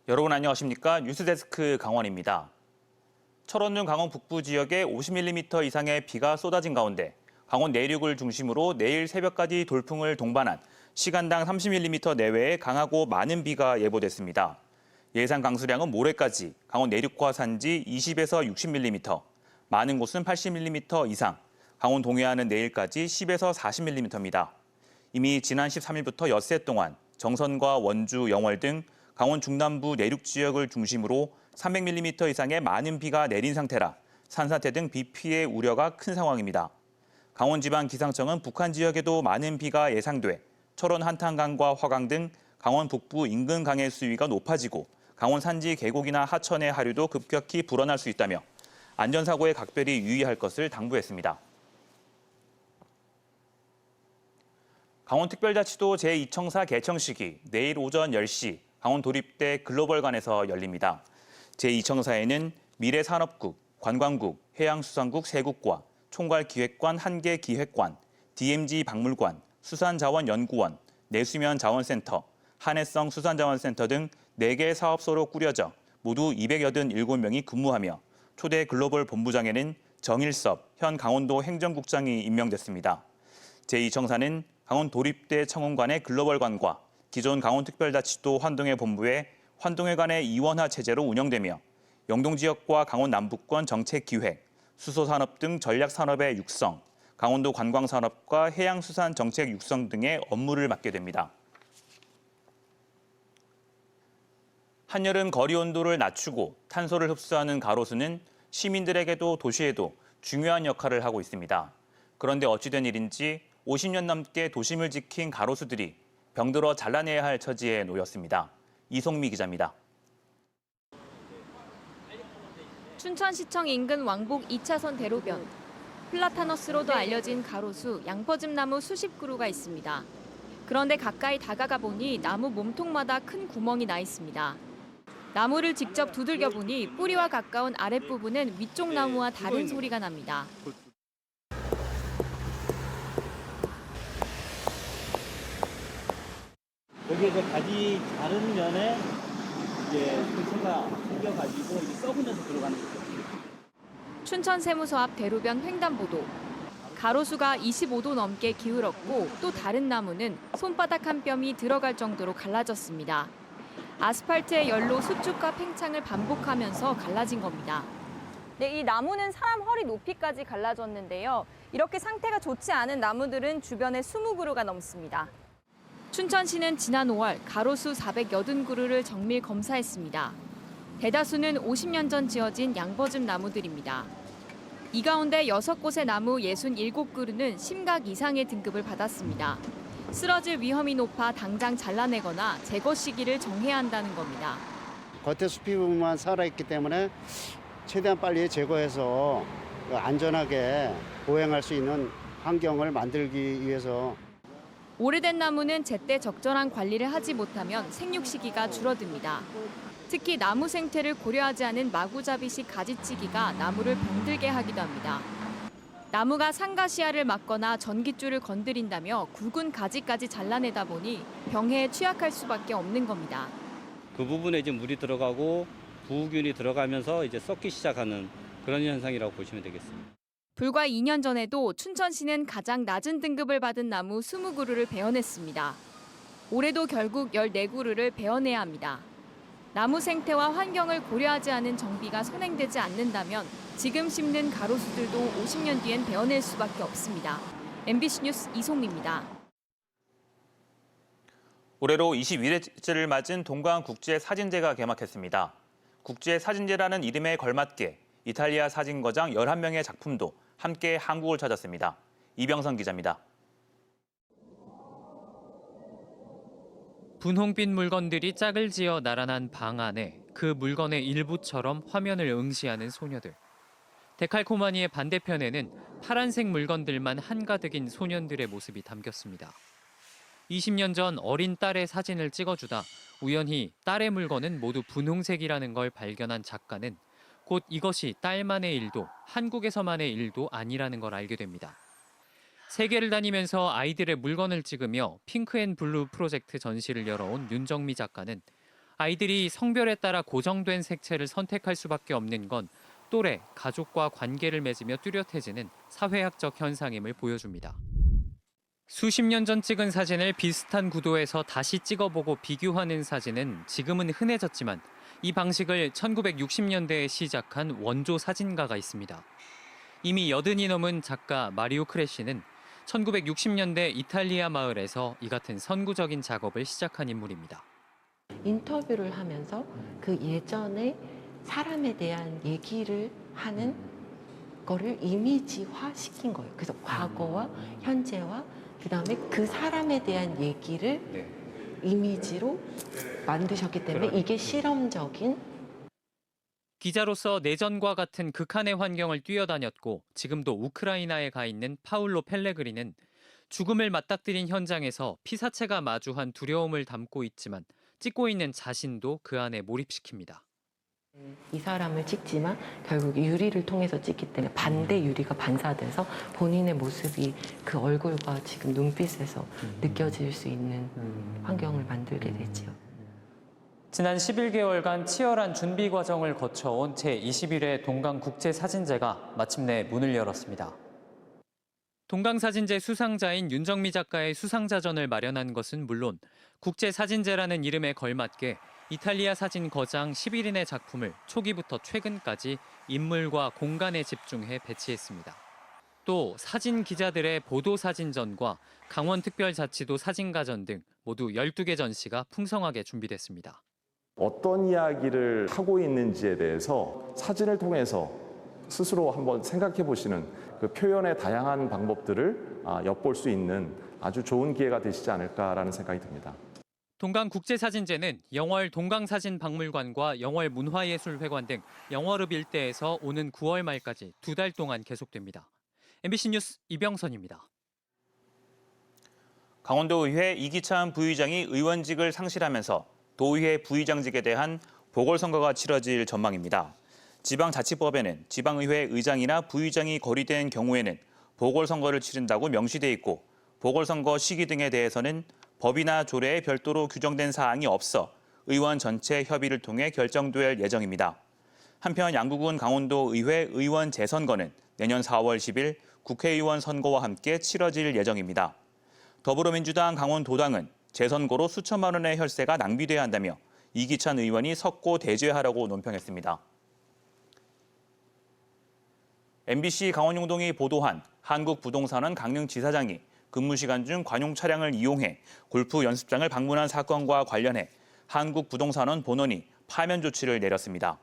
여러분 안녕하십니까? 뉴스데스크 강원입니다. 철원군 강원 북부 지역에 50mm 이상의 비가 쏟아진 가운데 강원 내륙을 중심으로 내일 새벽까지 돌풍을 동반한 시간당 30mm 내외의 강하고 많은 비가 예보됐습니다. 예상 강수량은 모레까지 강원 내륙과 산지 20에서 60mm, 많은 곳은 80mm 이상, 강원 동해안은 내일까지 10에서 40mm입니다. 이미 지난 13일부터 엿새 동안 정선과 원주, 영월 등 강원 중남부 내륙 지역을 중심으로 300mm 이상의 많은 비가 내린 상태라 산사태 등 비 피해 우려가 큰 상황입니다. 강원지방기상청은 북한 지역에도 많은 비가 예상돼 철원 한탄강과 화강 등 강원 북부 인근 강의 수위가 높아지고 강원 산지 계곡이나 하천의 하류도 급격히 불어날 수 있다며 안전사고에 각별히 유의할 것을 당부했습니다. 강원특별자치도 제2청사 개청식이 내일 오전 10시 강원도립대 글로벌관에서 열립니다. 제2청사에는 미래산업국, 관광국, 해양수산국 3국과 총괄기획관 1개 기획관, DMZ 박물관, 수산자원연구원, 내수면자원센터, 한해성 수산자원센터 등 4개 사업소로 꾸려져 모두 287명이 근무하며 초대 글로벌 본부장에는 정일섭 현 강원도 행정국장이 임명됐습니다. 제2청사는 강원도립대 청운관의 글로벌관과 기존 강원특별자치도 환동회 본부의 환동회관의 이원화 체제로 운영되며 영동지역과 강원 남부권 정책기획, 수소산업 등 전략산업의 육성, 강원도 관광산업과 해양수산 정책 육성 등의 업무를 맡게 됩니다. 한여름 거리 온도를 낮추고 탄소를 흡수하는 가로수는 시민들에게도 도시에도 중요한 역할을 하고 있습니다. 그런데 어찌된 일인지 50년 넘게 도심을 지킨 가로수들이 병들어 잘라내야 할 처지에 놓였습니다. 이송미 기자입니다. 춘천시청 인근 왕복 2차선 대로변. 플라타너스로도 알려진 가로수 양퍼즙나무 수십 그루가 있습니다. 그런데 가까이 다가가 보니 나무 몸통마다 큰 구멍이 나 있습니다. 나무를 직접 두들겨 보니 뿌리와 가까운 아랫부분은 위쪽 나무와 다른 소리가 납니다. 여기에 가지 자른 면에 이제 새가 생겨가지고 썩으면서 들어가는 거죠. 춘천 세무서 앞 대로변 횡단보도. 가로수가 25도 넘게 기울었고 또 다른 나무는 손바닥 한 뼘이 들어갈 정도로 갈라졌습니다. 아스팔트의 열로 수축과 팽창을 반복하면서 갈라진 겁니다. 네, 이 나무는 사람 허리 높이까지 갈라졌는데요. 이렇게 상태가 좋지 않은 나무들은 주변에 20그루가 넘습니다. 춘천시는 지난 5월 가로수 480그루를 정밀 검사했습니다. 대다수는 50년 전 지어진 양버즙 나무들입니다. 이 가운데 6곳의 나무 67그루는 심각 이상의 등급을 받았습니다. 쓰러질 위험이 높아 당장 잘라내거나 제거 시기를 정해야 한다는 겁니다. 겉에 숲이 부분만 살아있기 때문에 최대한 빨리 제거해서 안전하게 보행할 수 있는 환경을 만들기 위해서 오래된 나무는 제때 적절한 관리를 하지 못하면 생육 시기가 줄어듭니다. 특히 나무 생태를 고려하지 않은 마구잡이식 가지치기가 나무를 병들게 하기도 합니다. 나무가 상가시야를 막거나 전깃줄을 건드린다며 굵은 가지까지 잘라내다 보니 병해에 취약할 수밖에 없는 겁니다. 그 부분에 이제 물이 들어가고 부우균이 들어가면서 이제 썩기 시작하는 그런 현상이라고 보시면 되겠습니다. 불과 2년 전에도 춘천시는 가장 낮은 등급을 받은 나무 20그루를 베어냈습니다. 올해도 결국 14그루를 베어내야 합니다. 나무 생태와 환경을 고려하지 않은 정비가 선행되지 않는다면 지금 심는 가로수들도 50년 뒤엔 베어낼 수밖에 없습니다. MBC 뉴스 이송미입니다. 올해로 21회째를 맞은 동광국제사진제가 개막했습니다. 국제사진제라는 이름에 걸맞게 이탈리아 사진거장 11명의 작품도 함께 한국을 찾았습니다. 이병선 기자입니다. 분홍빛 물건들이 짝을 지어 나란한 방 안에 그 물건의 일부처럼 화면을 응시하는 소녀들. 데칼코마니의 반대편에는 파란색 물건들만 한가득인 소년들의 모습이 담겼습니다. 20년 전 어린 딸의 사진을 찍어주다 우연히 딸의 물건은 모두 분홍색이라는 걸 발견한 작가는 곧 이것이 딸만의 일도 한국에서만의 일도 아니라는 걸 알게 됩니다. 세계를 다니면서 아이들의 물건을 찍으며 핑크앤블루 프로젝트 전시를 열어온 윤정미 작가는 아이들이 성별에 따라 고정된 색채를 선택할 수밖에 없는 건 또래, 가족과 관계를 맺으며 뚜렷해지는 사회학적 현상임을 보여줍니다. 수십 년 전 찍은 사진을 비슷한 구도에서 다시 찍어보고 비교하는 사진은 지금은 흔해졌지만 이 방식을 1960년대에 시작한 원조 사진가가 있습니다. 이미 80이 넘은 작가 마리오 크레시는 1960년대 이탈리아 마을에서 이 같은 선구적인 작업을 시작한 인물입니다. 인터뷰를 하면서 그 예전에 사람에 대한 얘기를 하는 거를 이미지화 시킨 거예요. 그래서 과거와 현재와 그다음에 그 사람에 대한 얘기를 이미지로 만드셨기 때문에 이게 실험적인. 기자로서 내전과 같은 극한의 환경을 뛰어다녔고 지금도 우크라이나에 가 있는 파울로 펠레그리는 죽음을 맞닥뜨린 현장에서 피사체가 마주한 두려움을 담고 있지만 찍고 있는 자신도 그 안에 몰입시킵니다. 이 사람을 찍지만 결국 유리를 통해서 찍기 때문에 반대 유리가 반사돼서 본인의 모습이 그 얼굴과 지금 눈빛에서 느껴질 수 있는 환경을 만들게 되지요. 지난 11개월간 치열한 준비 과정을 거쳐온 제21회 동강국제사진제가 마침내 문을 열었습니다. 동강사진제 수상자인 윤정미 작가의 수상자전을 마련한 것은 물론 국제사진제라는 이름에 걸맞게 이탈리아 사진 거장 11인의 작품을 초기부터 최근까지 인물과 공간에 집중해 배치했습니다. 또 사진 기자들의 보도사진전과 강원특별자치도 사진가전 등 모두 12개 전시가 풍성하게 준비됐습니다. 어떤 이야기를 하고 있는지에 대해서 사진을 통해서 스스로 한번 생각해 보시는 그 표현의 다양한 방법들을 엿볼 수 있는 아주 좋은 기회가 되시지 않을까라는 생각이 듭니다. 동강국제사진제는 영월 동강사진박물관과 영월 문화예술회관 등 영월읍 일대에서 오는 9월 말까지 2달 동안 계속됩니다. MBC 뉴스 이병선입니다. 강원도의회 이기찬 부의장이 의원직을 상실하면서 도의회 부의장직에 대한 보궐선거가 치러질 전망입니다. 지방자치법에는 지방의회 의장이나 부의장이 거리된 경우에는 보궐선거를 치른다고 명시돼 있고 보궐선거 시기 등에 대해서는 법이나 조례에 별도로 규정된 사항이 없어 의원 전체 협의를 통해 결정될 예정입니다. 한편 양구군 강원도의회 의원 재선거는 내년 4월 10일 국회의원 선거와 함께 치러질 예정입니다. 더불어민주당 강원도당은 재선거로 수천만 원의 혈세가 낭비돼야 한다며 이기찬 의원이 석고 대죄하라고 논평했습니다. MBC 강원용동이 보도한 한국부동산원 강릉 지사장이 근무 시간 중 관용 차량을 이용해 골프 연습장을 방문한 사건과 관련해 한국부동산원 본원이 파면 조치를 내렸습니다.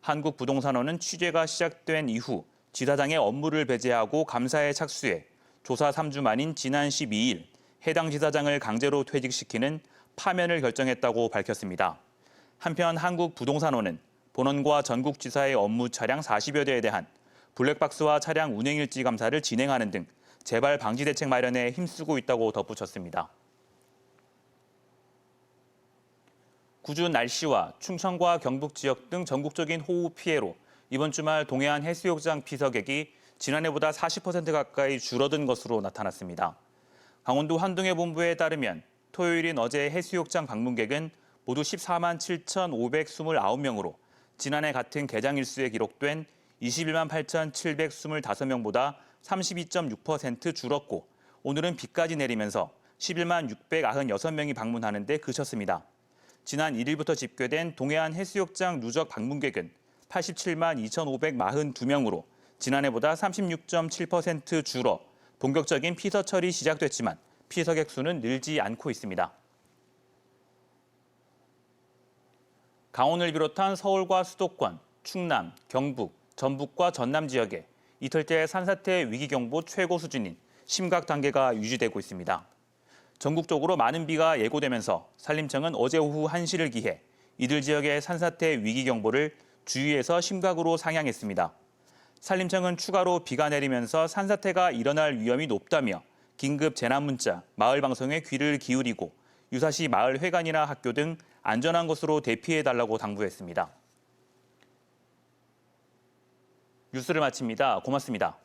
한국부동산원은 취재가 시작된 이후 지사장의 업무를 배제하고 감사에 착수해 조사 3주 만인 지난 12일 해당 지사장을 강제로 퇴직시키는 파면을 결정했다고 밝혔습니다. 한편 한국부동산원은 본원과 전국지사의 업무 차량 40여 대에 대한 블랙박스와 차량 운행일지 감사를 진행하는 등 재발 방지 대책 마련에 힘쓰고 있다고 덧붙였습니다. 궂은 날씨와 충청과 경북 지역 등 전국적인 호우 피해로 이번 주말 동해안 해수욕장 피서객이 지난해보다 40% 가까이 줄어든 것으로 나타났습니다. 강원도 한동해 본부에 따르면 토요일인 어제 해수욕장 방문객은 모두 14만 7,529명으로 지난해 같은 개장 일수에 기록된 21만 8,725명보다 32.6% 줄었고 오늘은 비까지 내리면서 11만 696명이 방문하는 데 그쳤습니다. 지난 1일부터 집계된 동해안 해수욕장 누적 방문객은 87만 2,542명으로 지난해보다 36.7% 줄어 본격적인 피서철이 시작됐지만 피서객 수는 늘지 않고 있습니다. 강원을 비롯한 서울과 수도권, 충남, 경북, 전북과 전남 지역에 이틀째 산사태 위기경보 최고 수준인 심각 단계가 유지되고 있습니다. 전국적으로 많은 비가 예고되면서 산림청은 어제 오후 1시를 기해 이들 지역의 산사태 위기경보를 주의에서 심각으로 상향했습니다. 산림청은 추가로 비가 내리면서 산사태가 일어날 위험이 높다며 긴급 재난문자, 마을방송에 귀를 기울이고 유사시 마을 회관이나 학교 등 안전한 곳으로 대피해달라고 당부했습니다. 뉴스를 마칩니다. 고맙습니다.